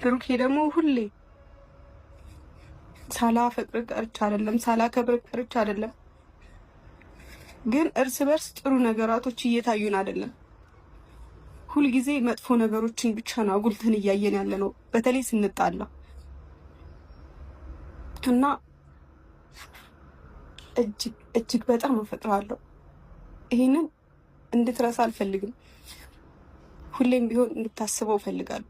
ብሩኬ ደግሞ ሁሌ ሳላፈቅር ቀርቼ አይደለም፣ ሳላከብር ቀርቼ አይደለም፣ ግን እርስ በርስ ጥሩ ነገራቶች እየታዩን አይደለም። ሁልጊዜ መጥፎ ነገሮችን ብቻ ነው አጉልተን እያየን ያለ ነው፣ በተለይ ስንጣላ እና እጅግ በጣም አፈቅርሃለሁ። ይሄንን እንድትረሳ አልፈልግም። ሁሌም ቢሆን እንድታስበው እፈልጋለሁ።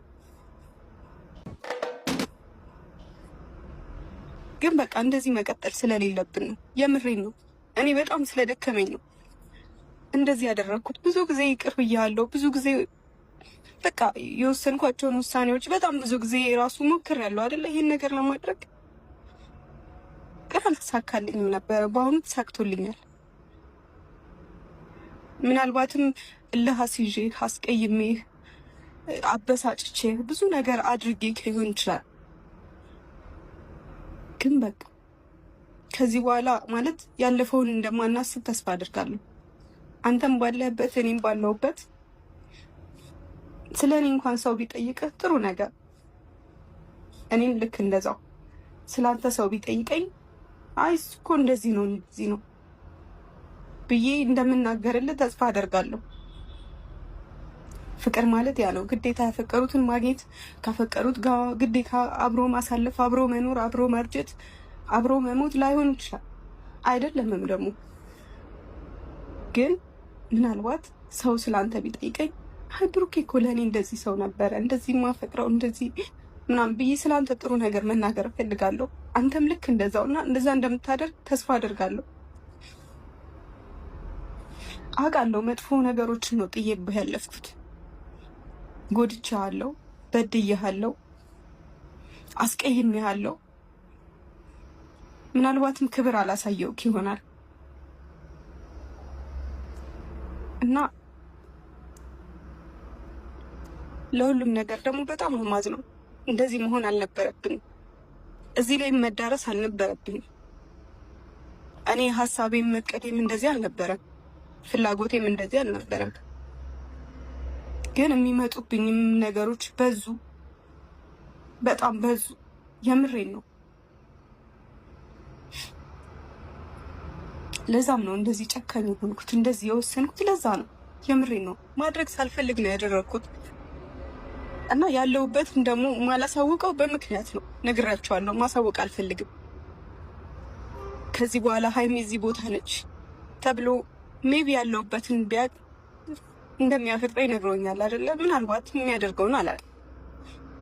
ግን በቃ እንደዚህ መቀጠል ስለሌለብን ነው። የምሬን ነው። እኔ በጣም ስለደከመኝ ነው እንደዚህ ያደረኩት። ብዙ ጊዜ ይቅር ብያለሁ። ብዙ ጊዜ በቃ የወሰንኳቸውን ውሳኔዎች በጣም ብዙ ጊዜ ራሱ ሞክሬያለሁ አይደለ? ይሄን ነገር ለማድረግ ግን አልተሳካልኝም ነበር። በአሁኑ ተሳክቶልኛል። ምናልባትም እልህ አስይዤ አስቀይሜ አበሳጭቼ ብዙ ነገር አድርጌ ሊሆን ይችላል። ግን በቃ ከዚህ በኋላ ማለት ያለፈውን እንደማናስብ ተስፋ አድርጋለሁ። አንተም ባለህበት እኔም ባለሁበት ስለ እኔ እንኳን ሰው ቢጠይቅህ ጥሩ ነገር፣ እኔም ልክ እንደዛው ስላንተ ሰው ቢጠይቀኝ አይ እኮ እንደዚህ ነው ብዬ እንደምናገርልህ ተስፋ አደርጋለሁ። ፍቅር ማለት ያ ነው። ግዴታ ያፈቀሩትን ማግኘት፣ ካፈቀሩት ጋር ግዴታ አብሮ ማሳለፍ፣ አብሮ መኖር፣ አብሮ ማርጀት፣ አብሮ መሞት ላይሆን ይችላል። አይደለምም ደግሞ ግን ምናልባት ሰው ስላንተ ቢጠይቀኝ አይ ብሩኬ እኮ ለእኔ እንደዚህ ሰው ነበረ፣ እንደዚህ ማፈቅረው፣ እንደዚህ ምናምን ብዬ ስላንተ ጥሩ ነገር መናገር እፈልጋለሁ። አንተም ልክ እንደዛውና እንደዛ እንደምታደርግ ተስፋ አደርጋለሁ። አውቃለሁ መጥፎ ነገሮችን ነው ጥዬብህ ያለፍኩት። ጎድቼሃለሁ፣ በድዬሃለሁ፣ አስቀይሜሃለሁ። ምናልባትም ክብር አላሳየውክ ይሆናል እና ለሁሉም ነገር ደግሞ በጣም ነው የማዝነው። እንደዚህ መሆን አልነበረብንም። እዚህ ላይ መዳረስ አልነበረብንም። እኔ ሀሳቤም መቀዴም እንደዚህ አልነበረም። ፍላጎቴም እንደዚህ አልነበረም። ግን የሚመጡብኝም ነገሮች በዙ፣ በጣም በዙ። የምሬን ነው። ለዛም ነው እንደዚህ ጨካኝ ሆንኩት፣ እንደዚህ የወሰንኩት። ለዛ ነው የምሬን ነው። ማድረግ ሳልፈልግ ነው ያደረኩት እና ያለሁበትን ደግሞ ማላሳውቀው በምክንያት ነው። ነግራቸዋለሁ። ማሳወቅ አልፈልግም። ከዚህ በኋላ ሀይሚ እዚህ ቦታ ነች ተብሎ ሜቢ ያለሁበትን ቢያቅ እንደሚያፈቅረኝ ነግሮኛል አይደለ? ምናልባት የሚያደርገውን አላውቅም።